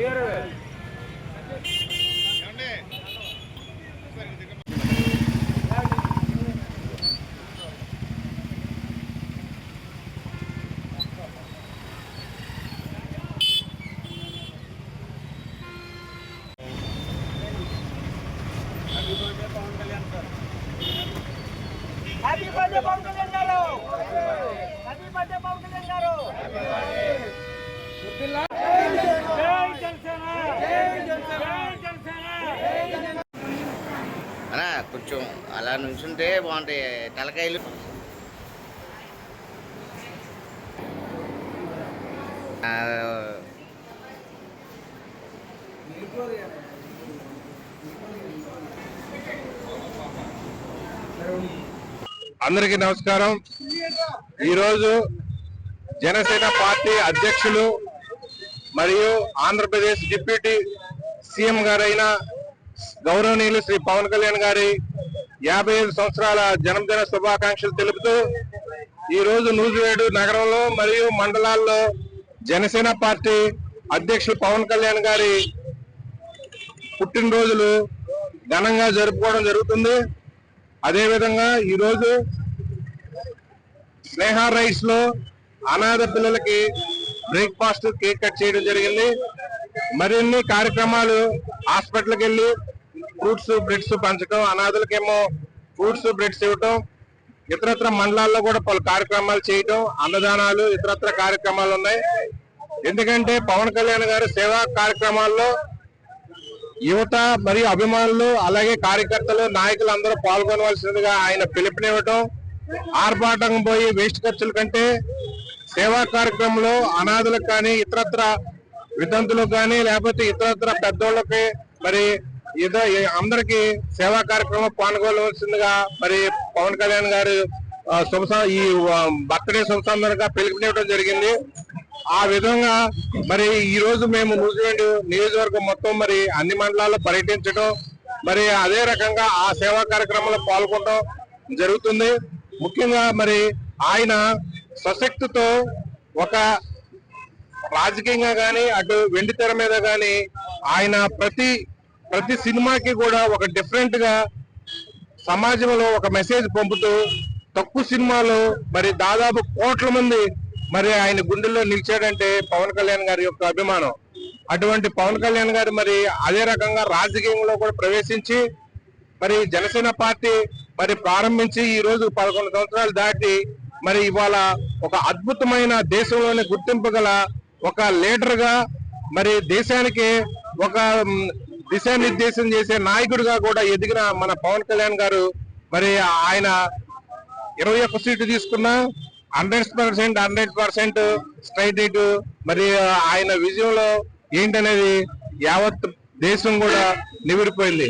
Happy birthday Pawan Kalyan గారు. Happy birthday Pawan Kalyan గారు. అలా కొంచెం అలా నుంచుంటే బాగుంటాయి తలకాయలు. అందరికీ నమస్కారం. ఈరోజు జనసేన పార్టీ అధ్యక్షులు మరియు ఆంధ్రప్రదేశ్ డిప్యూటీ సీఎం గారైన గౌరవనీయులు శ్రీ పవన్ కళ్యాణ్ గారి 55 సంవత్సరాల జన్మదిన శుభాకాంక్షలు తెలుపుతూ ఈరోజు నూజివేడు నగరంలో మరియు మండలాల్లో జనసేన పార్టీ అధ్యక్షులు పవన్ కళ్యాణ్ గారి పుట్టినరోజులు ఘనంగా జరుపుకోవడం జరుగుతుంది. అదేవిధంగా ఈరోజు స్నేహ రైస్ లో అనాథ పిల్లలకి బ్రేక్ఫాస్ట్ కేక్ కట్ చేయడం జరిగింది. మరిన్ని కార్యక్రమాలు హాస్పిటల్కి వెళ్ళి ఫ్రూట్స్ బ్రెడ్స్ పంచడం, అనాథలకేమో ఫ్రూట్స్ బ్రెడ్స్ ఇవ్వటం, ఇతరత్ర మండలాల్లో కూడా పలు కార్యక్రమాలు చేయటం, అన్నదానాలు, ఇతరత్ర కార్యక్రమాలు ఉన్నాయి. ఎందుకంటే పవన్ కళ్యాణ్ గారు సేవా కార్యక్రమాల్లో యువత మరియు అభిమానులు అలాగే కార్యకర్తలు నాయకులు అందరూ పాల్గొనవలసిందిగా ఆయన పిలుపునివ్వటం, ఆర్భాటం పోయి వేస్ట్ ఖర్చుల కంటే సేవా కార్యక్రమంలో అనాథులకు కానీ ఇతరత్ర వితంతులకు కానీ లేకపోతే ఇతరత్ర పెద్దోళ్ళకి మరి అందరికి సేవా కార్యక్రమం పాల్గొనవలసిందిగా మరి పవన్ కళ్యాణ్ గారు ఈ బర్త్డే శుభ సందర్భంగా పిలుపునివ్వడం జరిగింది. ఆ విధంగా మరి ఈ రోజు మేము నూజివేడు నియోజకవర్గం మొత్తం మరి అన్ని మండలాల్లో పర్యటించడం, మరి అదే రకంగా ఆ సేవా కార్యక్రమంలో పాల్గొనడం జరుగుతుంది. ముఖ్యంగా మరి ఆయన స్వశక్తితో ఒక రాజకీయంగా కానీ అటు వెండి తెర మీద కానీ ఆయన ప్రతి సినిమాకి కూడా ఒక డిఫరెంట్ గా సమాజంలో ఒక మెసేజ్ పంపుతూ తక్కువ సినిమాలో మరి దాదాపు కోట్ల మంది మరి ఆయన గుండెల్లో నిలిచాడంటే పవన్ కళ్యాణ్ గారి యొక్క అభిమానం. అటువంటి పవన్ కళ్యాణ్ గారు మరి అదే రకంగా రాజకీయంలో కూడా ప్రవేశించి మరి జనసేన పార్టీ మరి ప్రారంభించి ఈ రోజు 11 సంవత్సరాలు దాటి మరి ఇవాళ ఒక అద్భుతమైన దేశంలోనే గుర్తింపగల ఒక లీడర్ గా మరి దేశానికి ఒక దిశానిర్దేశం చేసే నాయకుడిగా కూడా ఎదిగిన మన పవన్ కళ్యాణ్ గారు మరి ఆయన 21 సీటు తీసుకున్నా 100% స్ట్రైట్ రేటు మరి ఆయన విజయంలో ఏంటనేది యావత్ దేశం కూడా నివిడిపోయింది.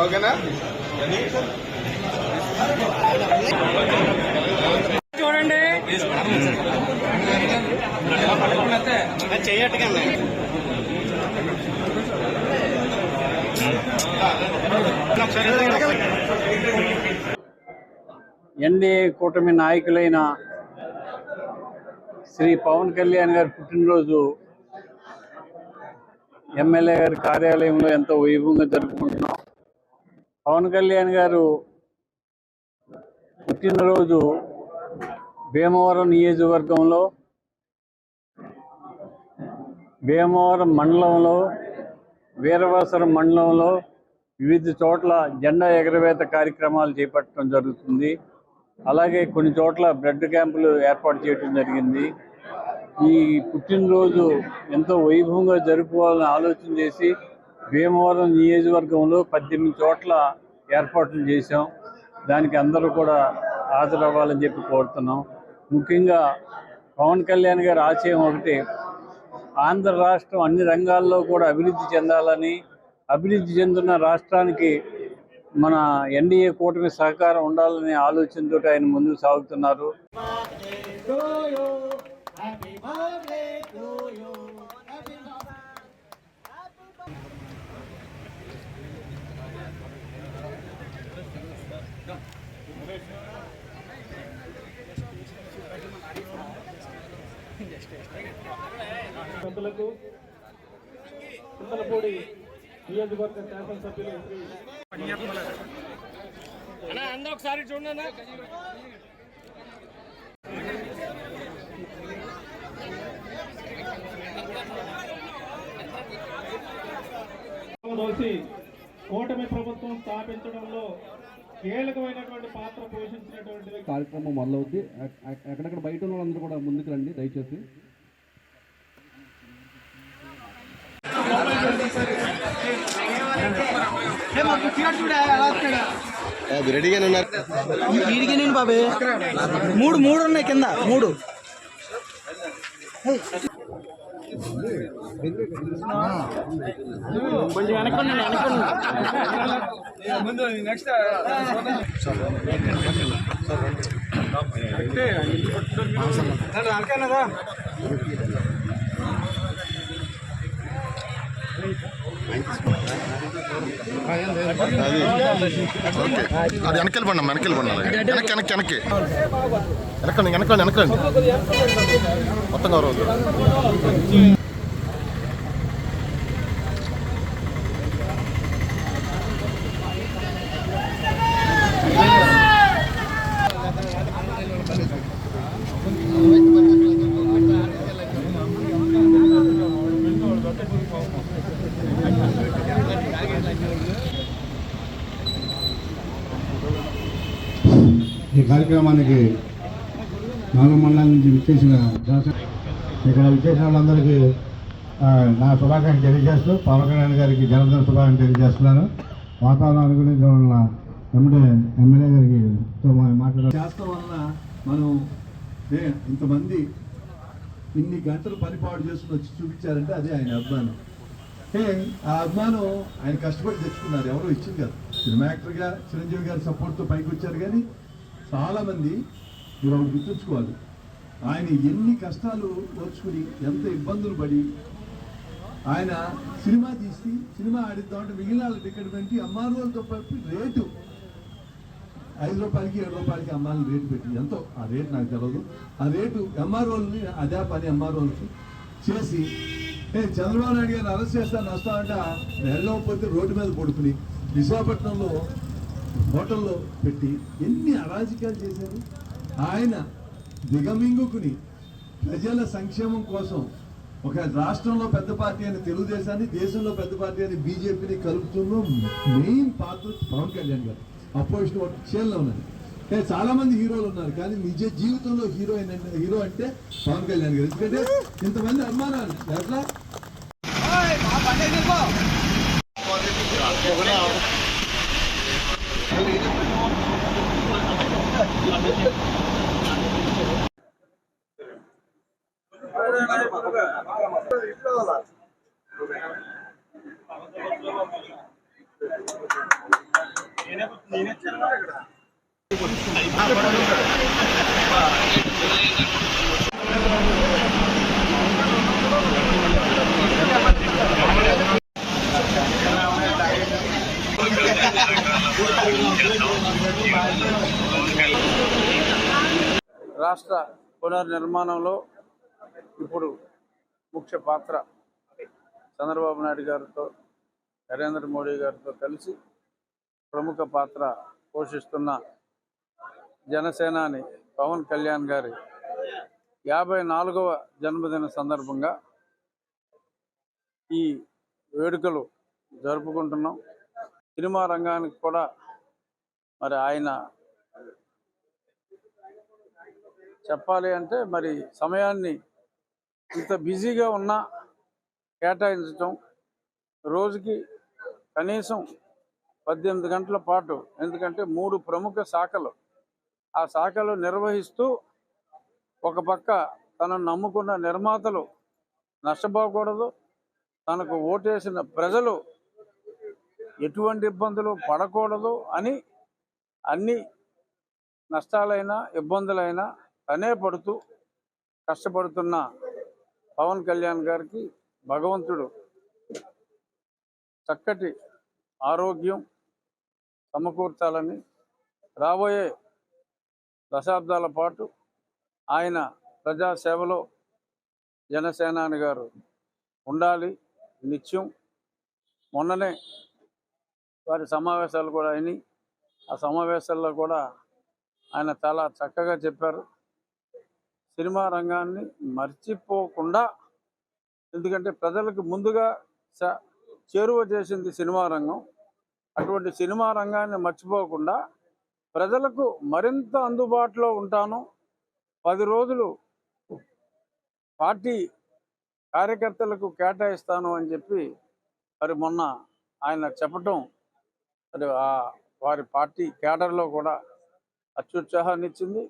ఓకేనా? చూడండి చెయ్యట్టుగా ఎన్డీఏ కూటమి నాయకులైన శ్రీ పవన్ కళ్యాణ్ గారి పుట్టినరోజు ఎమ్మెల్యే గారి కార్యాలయంలో ఎంతో వైభవంగా జరుపుకుంటున్నాం. పవన్ కళ్యాణ్ గారు పుట్టినరోజు భీమవరం నియోజకవర్గంలో, భీమవరం మండలంలో, వీరవాసరం మండలంలో వివిధ చోట్ల జెండా ఎగరవేత కార్యక్రమాలు చేపట్టడం జరుగుతుంది. అలాగే కొన్ని చోట్ల బ్లడ్ క్యాంపులు ఏర్పాటు చేయడం జరిగింది. ఈ పుట్టినరోజు ఎంతో వైభవంగా జరుపుకోవాలని ఆలోచన చేసి భీమవరం నియోజకవర్గంలో 18 చోట్ల ఏర్పాట్లు చేశాం. దానికి అందరూ కూడా హాజరవ్వాలని చెప్పి కోరుతున్నాం. ముఖ్యంగా పవన్ కళ్యాణ్ గారి ఆశయం ఒకటి, ఆంధ్ర రాష్ట్రం అన్ని రంగాల్లో కూడా అభివృద్ధి చెందాలని, అభివృద్ధి చెందుతున్న రాష్ట్రానికి మన ఎన్డీఏ కూటమి సహకారం ఉండాలనే ఆలోచనతో ఆయన ముందుకు సాగుతున్నారు. పెద్దలకు చింతలపూడి నియోజకవర్గ శాసనసభ్యులు అందరూ ఒకసారి చూడండి. కూటమి ప్రభుత్వం స్థాపించడంలో కీలకమైనటువంటి పాత్ర పోషించినటువంటి కార్యక్రమం మొదలవుద్ది. ఎక్కడెక్కడ బయట ఉన్న వాళ్ళందరూ కూడా ముందుకు రండి దయచేసి. రెడీగానే ఉన్నారు. నేను బాబే మూడు ఉన్నాయి కింద మూడు. కొంచెం వెనక్కి నెక్స్ట్ అది వెనకెళ్ళిపోండి వెనక్కి వెనకండి మొత్తం గౌరవం. ఈ కార్యక్రమానికి 4 మండలాల నుంచి విచ్చేసిన ఇక్కడ విచ్చేసిన వాళ్ళందరికీ నా శుభాకాంక్షలు తెలియజేస్తూ పవన్ కళ్యాణ్ గారికి జన్మదిన శుభాకాంక్షలు తెలియజేస్తున్నాను. వాతావరణం అనుగుణించడం వలన ఎమ్మెల్యే గారికి చేస్తాం వలన మనం ఇంతమంది ఇన్ని గంటలు పనిపాటు చేసుకుని వచ్చి చూపించారంటే అదే ఆయన అభిమానం. ఆ అభిమానం ఆయన కష్టపడి తెచ్చుకున్నారు, ఎవరో ఇచ్చింది కదా. సినిమా యాక్టర్గా చిరంజీవి గారి సపోర్ట్తో పైకి వచ్చారు. కానీ చాలామంది మీరు ఒకటి గుర్తుంచుకోవాలి, ఆయన ఎన్ని కష్టాలు ఓర్చుకుని ఎంత ఇబ్బందులు పడి ఆయన సినిమా తీసి సినిమా ఆడిద్దామంటే మిగిలిన వాళ్ళ టికెట్ పెట్టి అమ్మారులతో పాటు రేటు 5 రూపాయలకి 7 రూపాయలకి అమ్మాయిని రేటు పెట్టి, ఎంతో ఆ రేటు నాకు తెలియదు, ఆ రేటు ఎంఆర్ఓల్ని అదే పని ఎంఆర్ఓలకి చేసి చంద్రబాబు నాయుడు గారిని అరెస్ట్ చేస్తాను వస్తామంటే వెళ్ళకపోతే రోడ్డు మీద పడుకుని విశాఖపట్నంలో హోటల్లో పెట్టి ఎన్ని అరాజకాలు చేశారు. ఆయన దిగమింగుకుని ప్రజల సంక్షేమం కోసం ఒక రాష్ట్రంలో పెద్ద పార్టీ అని తెలుగుదేశాన్ని, దేశంలో పెద్ద పార్టీ అని బీజేపీని కలుపుతున్న మెయిన్ పాత్ర పవన్ కళ్యాణ్ గారు. అపోజిషన్ చేయాలో ఉన్నది. చాలా మంది హీరోలు ఉన్నారు, కానీ నిజ జీవితంలో హీరో అంటే పవన్ కళ్యాణ్ గారు. ఎందుకంటే ఇంతమంది అభిమానాలు ఎట్లా రాష్ట్ర పునర్నిర్మాణంలో ఇప్పుడు ముఖ్య పాత్ర చంద్రబాబు నాయుడు గారితో, నరేంద్ర మోడీ గారితో కలిసి ప్రముఖ పాత్ర పోషిస్తున్న జనసేనాని పవన్ కళ్యాణ్ గారి 54వ జన్మదిన సందర్భంగా ఈ వేడుకలు జరుపుకుంటున్నాం. సినిమా రంగానికి కూడా మరి ఆయన చెప్పాలి అంటే మరి సమయాన్ని ఇంత బిజీగా ఉన్నా కేటాయించటం, రోజుకి కనీసం 18 గంటల పాటు, ఎందుకంటే 3 ప్రముఖ శాఖలు ఆ శాఖలు నిర్వహిస్తూ ఒక పక్క తనను నమ్ముకున్న నిర్మాతలు నష్టపోకూడదు, తనకు ఓటేసిన ప్రజలు ఎటువంటి ఇబ్బందులు పడకూడదు అని అన్ని నష్టాలైనా ఇబ్బందులైనా తనే పడుతూ కష్టపడుతున్న పవన్ కళ్యాణ్ గారికి భగవంతుడు చక్కటి ఆరోగ్యం సమకూర్చాలని, రాబోయే దశాబ్దాల పాటు ఆయన ప్రజాసేవలో జనసేనాని గారు ఉండాలి నిత్యం. మొన్ననే వారి సమావేశాలు కూడా అయినాయి. ఆ సమావేశాల్లో కూడా ఆయన చాలా చక్కగా చెప్పారు. సినిమా రంగాన్ని మర్చిపోకుండా, ఎందుకంటే ప్రజలకు ముందుగా చేరువ చేసింది సినిమా రంగం, అటువంటి సినిమా రంగాన్ని మర్చిపోకుండా ప్రజలకు మరింత అందుబాటులో ఉంటాను, 10 రోజులు పార్టీ కార్యకర్తలకు కేటాయిస్తాను అని చెప్పి మరి మొన్న ఆయన చెప్పటం మరి వారి పార్టీ కేడర్లో కూడా అత్యుత్సాహాన్ని ఇచ్చింది.